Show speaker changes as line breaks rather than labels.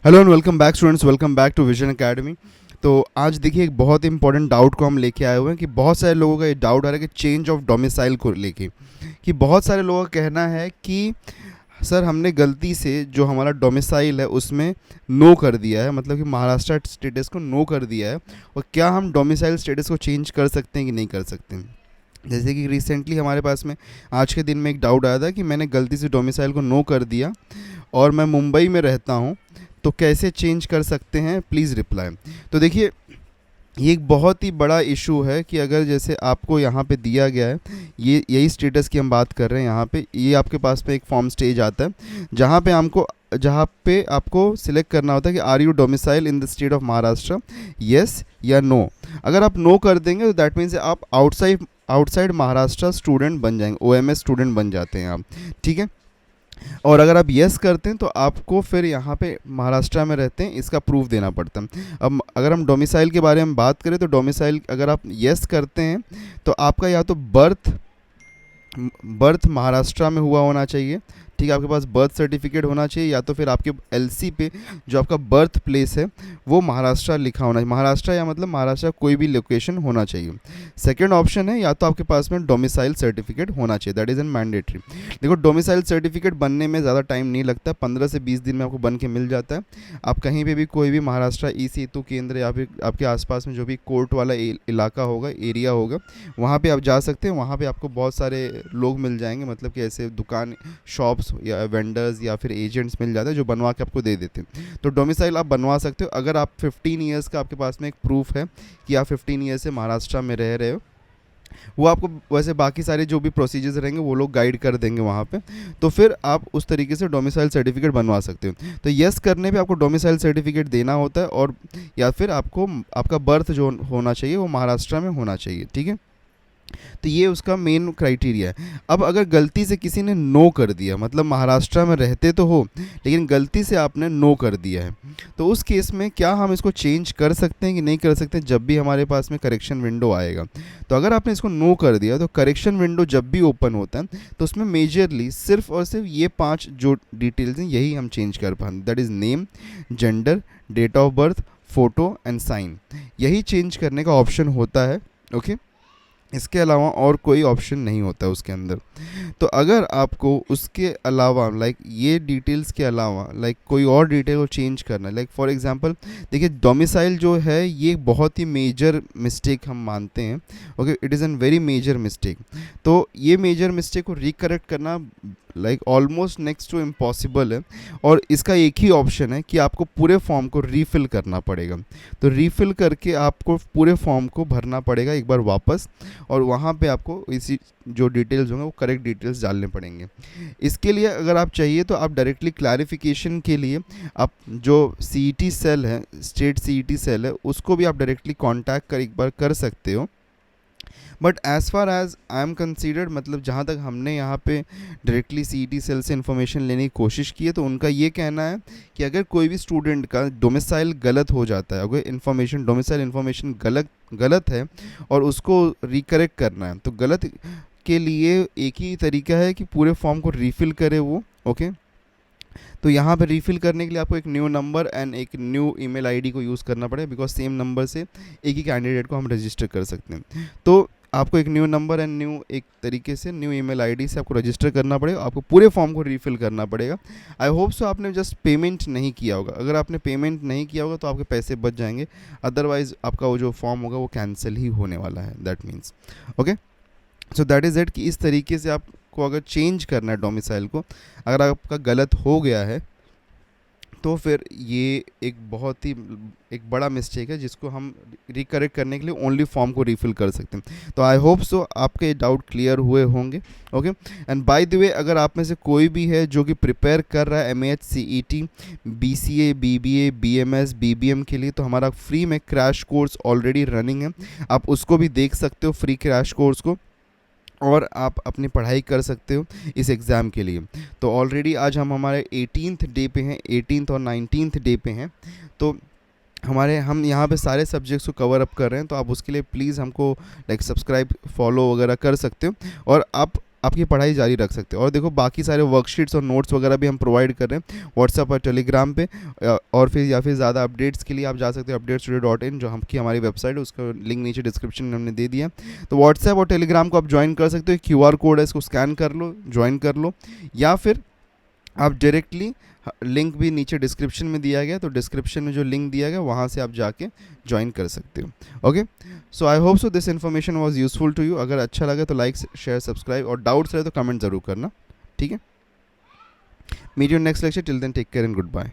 Hello and welcome back students, welcome back to Vision Academy. तो आज देखिए एक बहुत इंपॉर्टेंट डाउट को हम लेके आए हुए हैं कि बहुत सारे लोगों का ये डाउट आ रहा है कि चेंज ऑफ डोमिसाइल को लेके, कि बहुत सारे लोगों का कहना है कि सर हमने गलती से जो हमारा डोमिसाइल है उसमें नो कर दिया है, मतलब कि महाराष्ट्र स्टेटस को नो कर दिया है, और क्या हम डोमिसाइल स्टेटस को चेंज कर सकते हैं कि नहीं कर सकते हैं। जैसे कि रिसेंटली हमारे पास में आज के दिन में एक डाउट आया था कि मैंने गलती से डोमिसाइल को नो कर दिया और मैं मुंबई में रहता हूँ, तो कैसे चेंज कर सकते हैं, प्लीज़ रिप्लाई। तो देखिए ये एक बहुत ही बड़ा इशू है कि अगर जैसे आपको यहाँ पे दिया गया है, ये यही स्टेटस की हम बात कर रहे हैं, यहाँ पे ये आपके पास में एक फॉर्म स्टेज आता है जहाँ पे आपको सिलेक्ट करना होता है कि are you domicile in the state of Maharashtra, yes या नो। अगर आप नो कर देंगे तो दैट मीन्स आप आउटसाइड महाराष्ट्र स्टूडेंट बन जाएंगे, ओएमएस स्टूडेंट बन जाते हैं आप, ठीक है। और अगर आप येस करते हैं तो आपको फिर यहाँ पे महाराष्ट्र में रहते हैं इसका प्रूफ देना पड़ता है। अब अगर हम डोमिसाइल के बारे में बात करें तो डोमिसाइल अगर आप येस करते हैं तो आपका या तो बर्थ महाराष्ट्र में हुआ होना चाहिए, ठीक है, आपके पास बर्थ सर्टिफिकेट होना चाहिए, या तो फिर आपके एलसी पे जो आपका बर्थ प्लेस है वो महाराष्ट्र लिखा होना चाहिए, महाराष्ट्र या मतलब महाराष्ट्र कोई भी लोकेशन होना चाहिए। सेकंड ऑप्शन है या तो आपके पास में डोमिसाइल सर्टिफिकेट होना चाहिए, दैट इज़ एन मैंडेटरी। देखो डोमिसाइल सर्टिफिकेट बनने में ज़्यादा टाइम नहीं लगता, 15 से 20 दिन में आपको बन के मिल जाता है। आप कहीं पे भी कोई भी महाराष्ट्र ई सेतु केंद्र या फिर आपके आसपास में जो भी कोर्ट वाला इलाका होगा, एरिया होगा, वहाँ पे आप जा सकते हैं। वहाँ पे आपको बहुत सारे लोग मिल जाएंगे, मतलब कि ऐसे दुकान, शॉप्स या वेंडर्स या फिर एजेंट्स मिल जाते हैं जो बनवा के आपको दे देते हैं। तो डोमिसाइल आप बनवा सकते हो अगर आप 15 ईयर्स का आपके पास में एक प्रूफ है कि आप 15 ईयर्स से महाराष्ट्र में रह रहे हो। वो आपको वैसे बाकी सारे जो भी प्रोसीजर्स रहेंगे वो लोग गाइड कर देंगे वहाँ पे, तो फिर आप उस तरीके से डोमिसाइल सर्टिफिकेट बनवा सकते हो। तो यस करने पे आपको डोमिसाइल सर्टिफिकेट देना होता है, और या फिर आपको आपका बर्थ जो होना चाहिए वो महाराष्ट्र में होना चाहिए, ठीक है। तो ये उसका मेन क्राइटेरिया है। अब अगर गलती से किसी ने नो कर दिया, मतलब महाराष्ट्र में रहते तो हो लेकिन गलती से आपने नो कर दिया है, तो उस केस में क्या हम इसको चेंज कर सकते हैं कि नहीं कर सकते जब भी हमारे पास में करेक्शन विंडो आएगा। तो अगर आपने इसको नो कर दिया तो करेक्शन विंडो जब भी ओपन होता है तो उसमें मेजरली सिर्फ और सिर्फ ये 5 जो डिटेल्स हैं यही हम चेंज कर पाएंगे, that is name, gender, date of birth, photo and sign, यही चेंज करने का ऑप्शन होता है, ओके। इसके अलावा और कोई ऑप्शन नहीं होता उसके अंदर। तो अगर आपको उसके अलावा लाइक ये डिटेल्स के अलावा लाइक कोई और डिटेल को चेंज करना है, लाइक फॉर एग्जांपल देखिए डोमिसाइल जो है ये बहुत ही मेजर मिस्टेक हम मानते हैं, okay, it is an very major mistake. तो ये मेजर मिस्टेक को रिकरेक्ट करना like almost next to impossible है, और इसका एक ही ऑप्शन है कि आपको पूरे फॉर्म को रीफ़िल करना पड़ेगा। तो रीफ़िल करके आपको पूरे फॉर्म को भरना पड़ेगा एक बार वापस, और वहाँ पे आपको इसी जो डिटेल्स होंगे वो करेक्ट डिटेल्स डालने पड़ेंगे। इसके लिए अगर आप चाहिए तो आप डायरेक्टली क्लैरिफिकेशन के लिए आप जो सीईटी सेल है, स्टेट सीईटी सेल है, उसको भी आप डायरेक्टली कांटेक्ट कर एक बार कर सकते हो। But as far as I am considered, मतलब जहाँ तक हमने यहाँ पे डायरेक्टली सीईटी सेल से इन्फॉर्मेशन लेने की कोशिश की है, तो उनका ये कहना है कि अगर कोई भी स्टूडेंट का डोमिसाइल गलत हो जाता है, अगर इन्फॉर्मेशन डोमिसाइल इन्फॉर्मेशन गलत है और उसको रिकरेक्ट करना है, तो गलत के लिए एक ही तरीका है कि पूरे फॉर्म को रीफ़िल करे वो, ओके। तो यहाँ पे रीफ़िल करने के लिए आपको एक न्यू नंबर एंड एक न्यू ईमेल आईडी को यूज़ करना पड़ेगा, बिकॉज सेम नंबर से एक ही कैंडिडेट को हम रजिस्टर कर सकते हैं। तो आपको एक न्यू नंबर एंड न्यू एक तरीके से न्यू ईमेल आईडी से आपको रजिस्टर करना पड़ेगा, आपको पूरे फॉर्म को रीफ़िल करना पड़ेगा। आई होप सो आपने जस्ट पेमेंट नहीं किया होगा, अगर आपने पेमेंट नहीं किया होगा तो आपके पैसे बच जाएंगे, अदरवाइज़ आपका वो जो फॉर्म होगा वो कैंसिल ही होने वाला है, that means, okay. So that is it कि इस तरीके से आपको अगर चेंज करना है डोमिसाइल को, अगर आपका गलत हो गया है तो फिर ये एक बड़ा मिस्टेक है जिसको हम रिकरेक्ट करने के लिए ओनली फॉर्म को रीफ़िल कर सकते हैं। तो आई होप सो आपके डाउट क्लियर हुए होंगे, okay. And by the way अगर आप में से कोई भी है जो कि प्रिपेयर कर रहा है MAH, CET, BCA, BBA, BMS, BBM के लिए, तो हमारा फ्री में क्रैश कोर्स ऑलरेडी रनिंग है, आप उसको भी देख सकते हो, फ्री क्रैश कोर्स को, और आप अपनी पढ़ाई कर सकते हो इस एग्ज़ाम के लिए। तो ऑलरेडी आज हम हमारे 18th डे पे हैं, 18th और 19th डे पे हैं। तो हम यहाँ पे सारे सब्जेक्ट्स को कवर अप कर रहे हैं, तो आप उसके लिए प्लीज़ हमको लाइक सब्सक्राइब, फॉलो वगैरह कर सकते हो। और आप आपकी पढ़ाई जारी रख सकते हो। और देखो बाकी सारे वर्कशीट्स और नोट्स वगैरह भी हम प्रोवाइड कर रहे हैं व्हाट्सएप और टेलीग्राम पे। और फिर या फिर ज़्यादा अपडेट्स के लिए आप जा सकते हो updatestudio.in, जो की हमारी वेबसाइट है, उसका लिंक नीचे डिस्क्रिप्शन में हमने दे दिया। तो व्हाट्सएप और टेलीग्राम को आप ज्वाइन कर सकते हो, QR कोड है, इसको स्कैन कर लो, ज्वाइन कर लो, या फिर आप डायरेक्टली, लिंक भी नीचे डिस्क्रिप्शन में दिया गया, तो डिस्क्रिप्शन में जो लिंक दिया गया वहाँ से आप जाके ज्वाइन कर सकते हो। Okay, so I hope so this information was useful to you. अगर अच्छा लगे तो लाइक शेयर सब्सक्राइब, और डाउट्स रहे तो कमेंट ज़रूर करना, ठीक है। Meet you next lecture, till then take care and good bye.